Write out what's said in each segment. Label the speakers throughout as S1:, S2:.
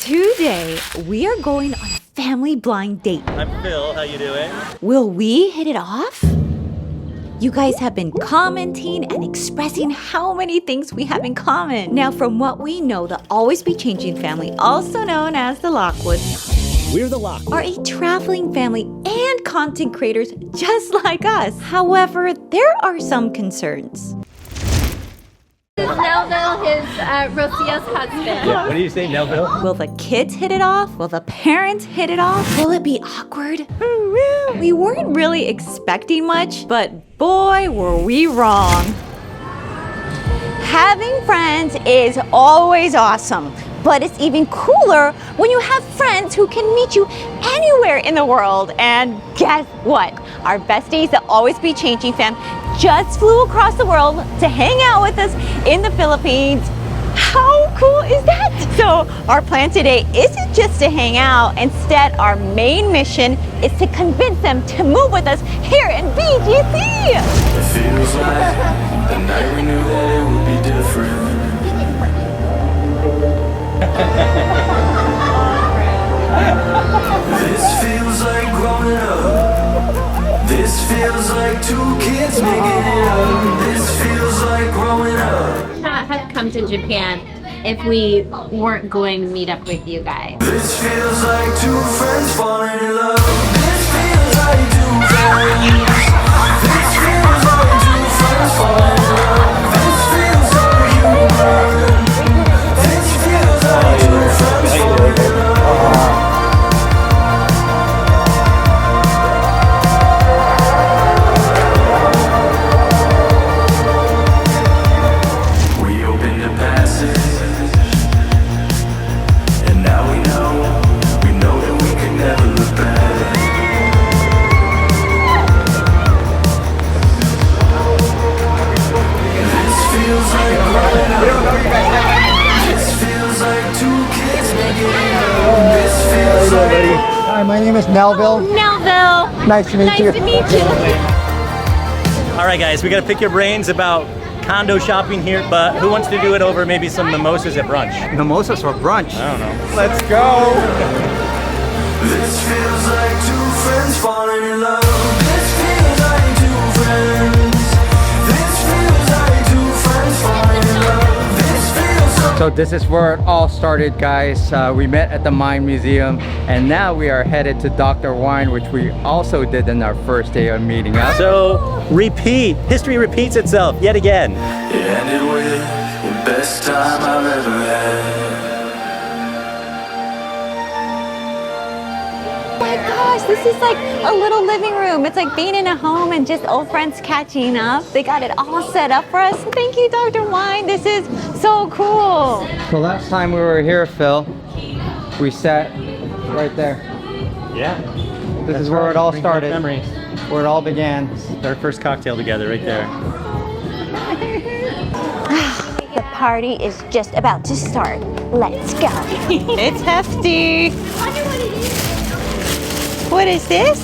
S1: Today, we are going on a family blind date.
S2: I'm Phil, how you doing?
S1: Will we hit it off? You guys have been commenting and expressing how many things we have in common. Now, from what we know, the Always Be Changing family, also known as the Lockwoods,
S2: We're the Lockwoods.
S1: are a traveling family and content creators just like us. However, there are some concerns.
S3: Melville, his Rocio's husband.
S2: Yeah, what do you say, Melville?
S1: Will the kids hit it off? Will the parents hit it off? Will it be awkward? We weren't really expecting much, but boy, were we wrong. Having friends is always awesome, but it's even cooler when you have friends who can meet you anywhere in the world. And guess what? Our besties, the Always Be Changing fam, just flew across the world to hang out with us in the Philippines. How cool is that? So our plan today isn't just to hang out. Instead, our main mission is to convince them to move with us here in BGC.
S4: It feels like the night we knew that it would be different. This feels like growing up. This feels like two kids making it up. This feels like growing up.
S3: Not have come to Japan if we weren't going to meet up with you guys.
S4: This feels like two friends falling in love. This feels like two friends. This feels like two friends falling in love. This feels like human. This feels like two friends falling in love. We opened a passage, and now we know that we can never look back. This feels like growing up. This feels like two kids making love. This feels like.
S5: Hi, my name is Melville.
S3: Melville,
S5: Nice to meet you.
S3: nice to meet you.
S2: All right, guys, we got to pick your brains about condo shopping here, but who wants to do it over maybe some mimosas at brunch?
S5: Mimosas for brunch.
S2: I don't know.
S5: Let's go.
S4: This feels like two friends falling in love. This feels like two friends. This feels like two friends falling in love. This feels
S5: So this is where it all started, guys. We met at the Mine Museum, and now we are headed to Dr. Wine, which we also did in our first day of meeting up.
S2: So, repeat. History repeats itself yet again.
S4: It ended with the best time I've ever had.
S1: Oh my gosh, this is like a little living room. It's like being in a home and just old friends catching up. They got it all set up for us. Thank you, Dr. Wine. This is so cool.
S5: So last time we were here, Phil, we sat right there.
S2: Yeah.
S5: This is where it all
S2: Brings back
S5: started,
S2: Memories.
S5: where it all began.
S2: Our first cocktail together right there.
S1: The party is just about to start. Let's go. It's hefty. What is this?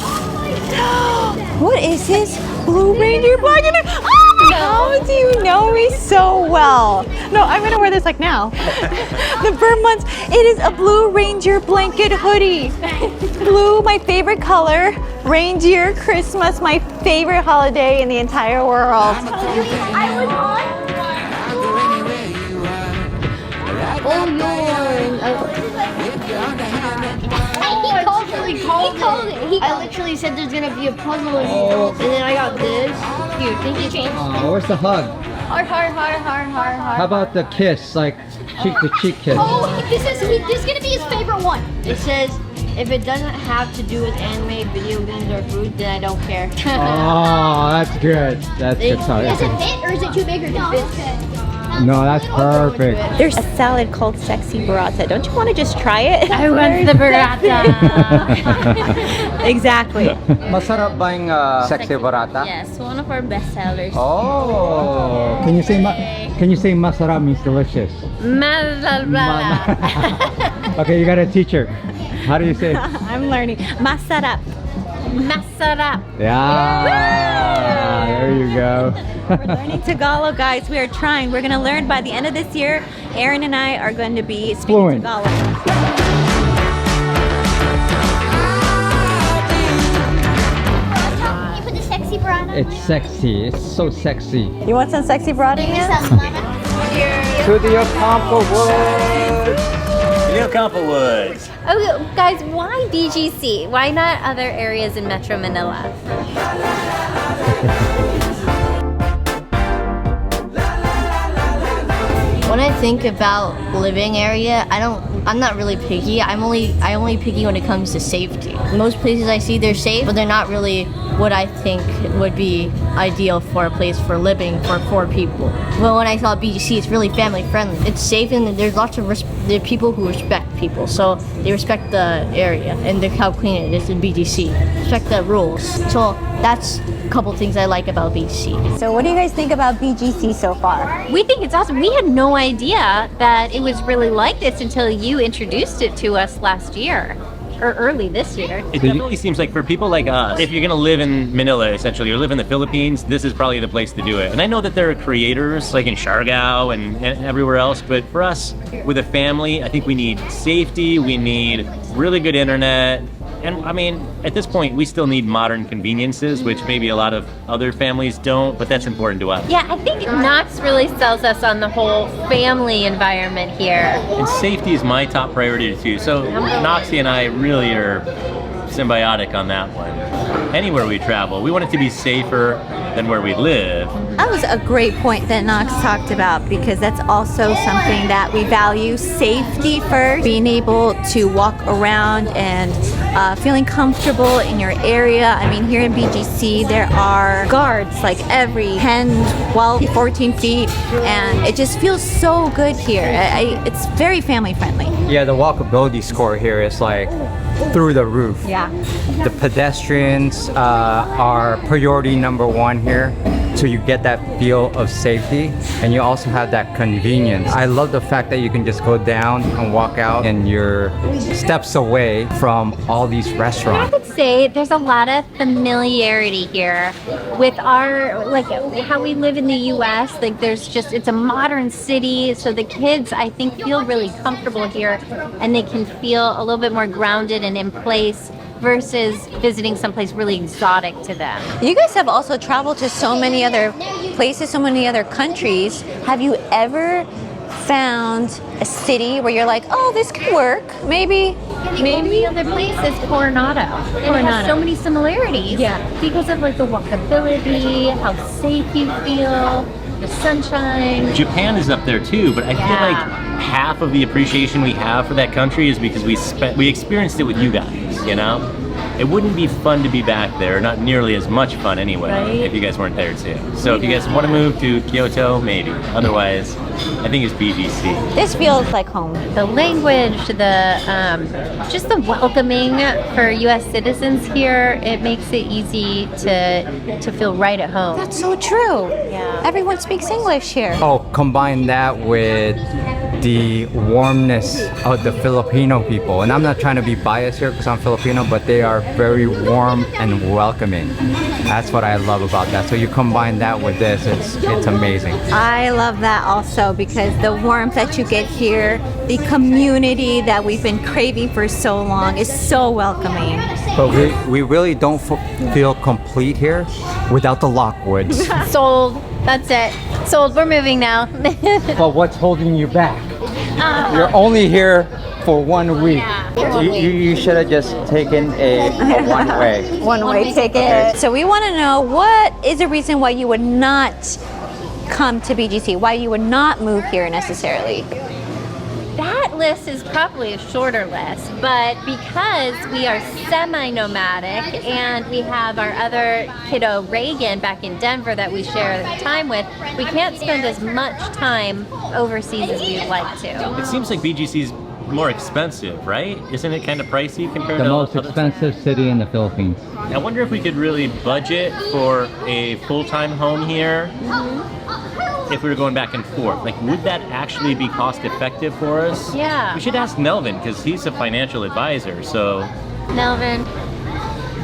S1: What is this? Blue Ranger blanket? Oh, how do you know me so well? No, I'm gonna wear this like now. The burn months. It is a Blue Ranger blanket hoodie. Blue, my favorite color. Reindeer, Christmas, my favorite holiday in the entire world.
S3: I was on. Oh,
S6: I literally said there's gonna be a puzzle and then I got this. Here, thank you, James.
S5: Where's the hug?
S6: Heart.
S5: How about the kiss, like cheek to cheek kiss?
S6: Oh, this is gonna be his favorite one. It says, if it doesn't have to do with anime, video games, or food, then I don't care.
S5: Oh, that's good. That's good. Sorry.
S6: Does it fit or is it too big or does it fit?
S5: No, that's perfect.
S1: There's a salad called Sexy Burrata. Don't you want to just try it?
S3: I want the burrata.
S1: Exactly.
S5: Masarap ba yung sexy barata?
S3: Yes, one of our best sellers.
S5: Oh, can you say masarap means delicious? Okay, you got a teacher. How do you say it?
S1: I'm learning. Masarap.
S3: Masarap.
S5: Yeah, there you go.
S1: We're learning Tagalog, guys. We are trying. We're going to learn by the end of this year. Aaron and I are going to be speaking
S5: Fluent.
S1: Tagalog.
S5: It's sexy. It's so sexy.
S1: You want some sexy broadiness?
S5: To the Ocampo Woods.
S2: New Campo Woods.
S3: Oh, guys, why BGC? Why not other areas in Metro Manila?
S6: When I think about living area, I'm not really picky. I only picky when it comes to safety. Most places I see, they're safe, but they're not really what I think would be ideal for a place for living for 4 people. Well, when I saw BGC, it's really family friendly. It's safe, and there's lots of there are people who respect people, so they respect the area and how clean it is in BGC. Respect the rules. So that's a couple things I like about BGC.
S1: So what do you guys think about BGC so far?
S3: We think it's awesome. We had no idea that it was really like this until you introduced it to us last year. Or early this year.
S2: It definitely seems like for people like us, if you're gonna live in Manila, essentially, or live in the Philippines, this is probably the place to do it. And I know that there are creators like in Siargao and everywhere else, but for us, with a family, I think we need safety, we need really good internet, and I mean, at this point, we still need modern conveniences, which maybe a lot of other families don't, but that's important to us.
S3: Yeah, I think Knox really sells us on the whole family environment here.
S2: And safety is my top priority too. So Noxie and I really are symbiotic on that one. Anywhere we travel, we want it to be safer than where we live.
S1: That was a great point that Knox talked about, because that's also something that we value. Safety first, being able to walk around and feeling comfortable in your area. I mean, here in BGC, there are guards like every 10, 12, 14 feet, and it just feels so good here. It's very family friendly.
S5: Yeah, the walkability score here is like through the roof.
S1: Yeah.
S5: The pedestrians are priority number 1 here. So you get that feel of safety, and you also have that convenience. I love the fact that you can just go down and walk out and you're steps away from all these
S3: I
S5: restaurants.
S3: would say there's a lot of familiarity here with our, like how we live in the US. Like it's a modern city, so the kids, I think, feel really comfortable here, and they can feel a little bit more grounded and in place versus visiting someplace really exotic to them.
S1: You guys have also traveled to so many other places, so many other countries. Have you ever found a city where you're like, oh, this could work? Maybe.
S3: The only other place is Coronado. And it has so many similarities. Yeah. Because of like the walkability, how safe you feel, the sunshine.
S2: Japan is up there too, but I feel like half of the appreciation we have for that country is because we experienced it with you guys, you know? It wouldn't be fun to be back there, not nearly as much fun anyway, if you guys weren't there too. So if you guys want to move to Kyoto, maybe. Otherwise, I think it's BGC.
S1: This feels like home.
S3: The language, just the welcoming for U.S. citizens here, it makes it easy to feel right at home.
S1: That's so true.
S3: Yeah.
S1: Everyone speaks English here.
S5: Oh, combine that with the warmness of the Filipino people. And I'm not trying to be biased here because I'm Filipino, but they are very warm and welcoming. That's what I love about that. So you combine that with this, it's amazing.
S1: I love that also, because the warmth that you get here, the community that we've been craving for so long is so welcoming.
S5: But we really don't feel complete here without the Lockwoods.
S3: Sold. That's it. Sold. We're moving now.
S5: But what's holding you back? You're only here for 1 week. You should have just taken a one-way.
S1: One-way ticket. So we want to know, what is the reason why you would not come to BGC? Why you would not move here necessarily?
S3: That list is probably a shorter list, but because we are semi-nomadic and we have our other kiddo Reagan back in Denver that we share time with, we can't spend as much time overseas as we'd like to.
S2: It seems like BGC's more expensive, right? Isn't it kind of pricey compared
S5: The
S2: to
S5: most
S2: other
S5: expensive city in the Philippines.
S2: I wonder if we could really budget for a full-time home here if we were going back and forth. Like, would that actually be cost-effective for us?
S3: Yeah.
S2: We should ask Melvin, because he's a financial advisor, so...
S3: Melvin.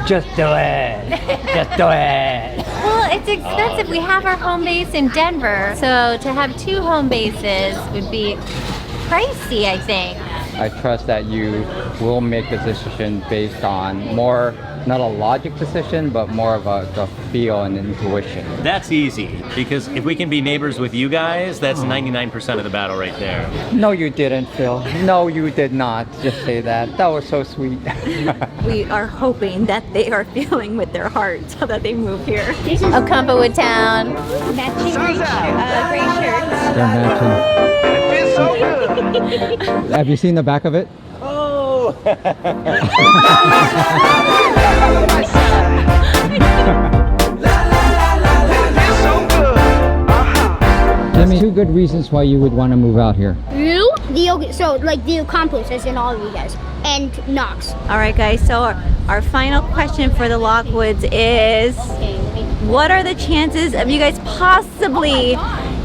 S5: Just do it. Just do it.
S3: Well, it's expensive. We have our home base in Denver, so to have 2 home bases would be pricey, I think.
S5: I trust that you will make a decision based on more not a logic decision, but more of a feel and intuition.
S2: That's easy, because if we can be neighbors with you guys, that's 99% of the battle right there.
S5: No, you didn't, Phil. No, you did not just say that. That was so sweet.
S1: We are hoping that they are feeling with their heart so that they move here.
S3: Okampowood Town.
S1: Matching gray shirts.
S5: They're matching. Have you seen the back of it?
S2: Oh!
S5: Give me 2 good reasons why you would want to move out here.
S7: You? So like the compost as in all of you guys. And Knox.
S1: All right, guys, so our final question for the Lockwoods is, what are the chances of you guys possibly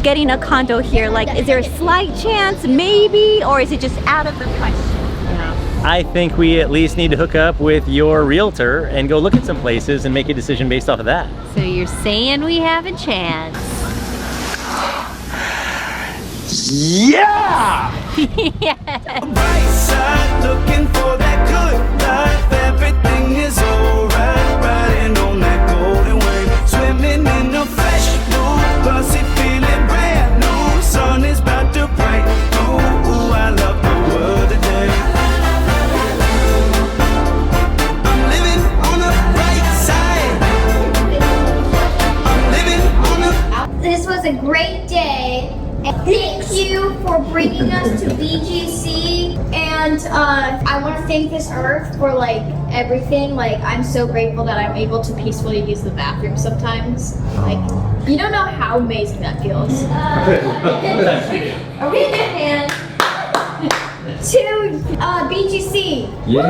S1: getting a condo here? Like, is there a slight chance, maybe, or is it just out of the question?
S2: I think we at least need to hook up with your realtor and go look at some places and make a decision based off of that.
S3: So you're saying we have a chance?
S2: Yeah!
S4: Bright side, looking for that good life. Everything is alright, riding on that golden wave, swimming in a fresh blue, glossy feeling brand new. Sun is about to bright. Ooh, I love the world today. I'm living on the bright side. I'm living on the.
S7: This was a great day. And thank you for bringing us to BGC. And I want to thank this earth for like everything. Like, I'm so grateful that I'm able to peacefully use the bathroom sometimes. Like, you don't know how amazing that feels. A really good hand to BGC.
S5: Yeah.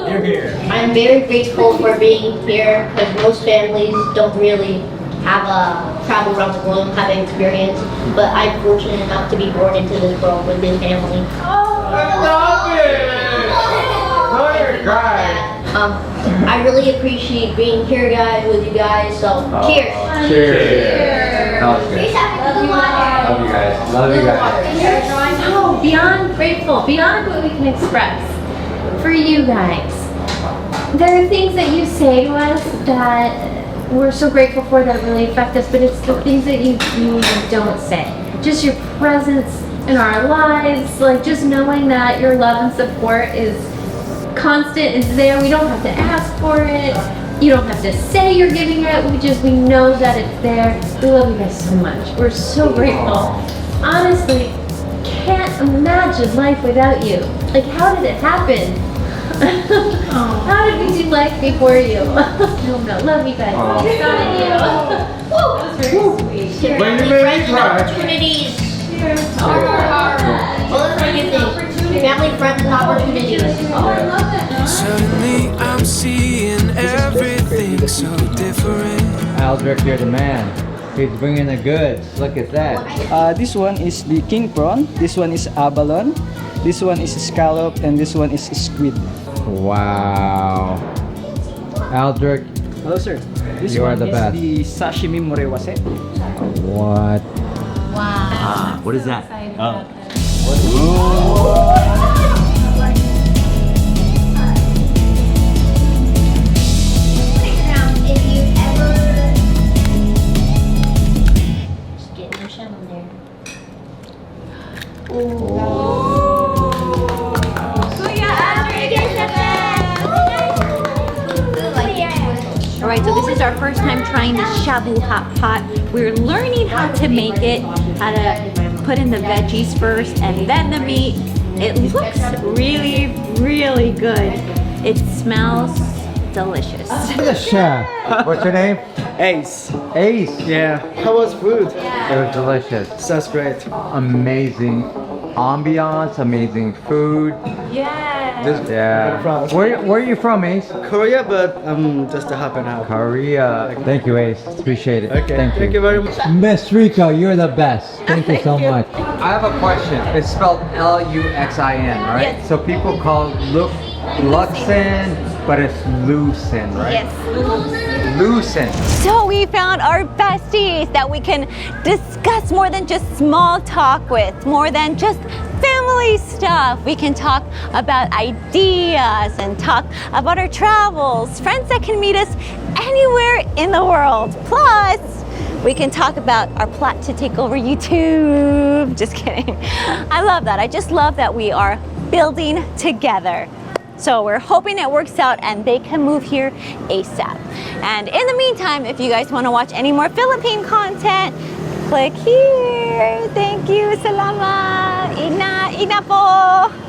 S2: You're here.
S6: I'm very grateful for being here because most families don't really have a travel around the world and have an experience, but I'm fortunate enough to be born into this world with this family. I really appreciate being here, guys, with you guys. So, cheers.
S5: Cheers. That was good.
S6: Please have a good one.
S5: Love you guys. Love you guys.
S3: Oh, beyond grateful, beyond what we can express for you guys. There are things that you say to us that we're so grateful for that really affect us, but it's the things that you do and don't say. Just your presence in our lives, like just knowing that your love and support is constant, it's there. We don't have to ask for it. You don't have to say you're giving it. We know that it's there. We love you guys so much. We're so grateful. Honestly, can't imagine life without you. Like, how did it happen? How did we do life before you? No, love you guys. God and you. That was very sweet.
S6: Friends and opportunities. Well, that's what you think. Family, friends, and opportunities.
S3: Oh, I love that.
S4: Suddenly I'm seeing everything so different.
S5: Aldrich, you're the man. He's bringing the goods. Look at that.
S8: This one is the king prawn, this one is abalone, this one is scallop, and this one is squid.
S5: Wow. Aldrich,
S8: Hello sir. This
S5: You are
S8: one
S5: the
S8: is
S5: best.
S8: the sashimi morewase.
S5: what?
S3: Wow.
S2: What is that?
S3: Excited
S2: Oh.
S3: about that.
S7: If you ever
S6: Just getting your shell in there.
S1: All right, so this is our first time trying the shabu hot pot. We're learning how to make it, how to put in the veggies first and then the meat. It looks really, really good. It smells delicious.
S5: The chef. What's your name?
S8: Ace.
S5: Ace.
S8: Yeah. How was food?
S5: It was delicious.
S8: That's great.
S5: Amazing ambiance, amazing food. Yeah. Where are you from, Ace?
S8: Korea, but just a half and half.
S5: Korea. Thank you, Ace. Appreciate it.
S8: Okay. Thank you very much.
S5: Miss Rico, you're the best. Thank you so much. I have a question. It's spelled Luxin, right?
S1: Yes.
S5: So people call Luxin, but it's Lucin, right?
S1: Yes.
S5: Lucin.
S1: So we found our besties that we can discuss more than just small talk with, more than just family silly stuff. We can talk about ideas and talk about our travels, friends that can meet us anywhere in the world. Plus, we can talk about our plot to take over YouTube. Just kidding. I love that. I just love that we are building together. So we're hoping it works out and they can move here ASAP. And in the meantime, if you guys want to watch any more Philippine content, click here. Thank you. Salamat. Ina po.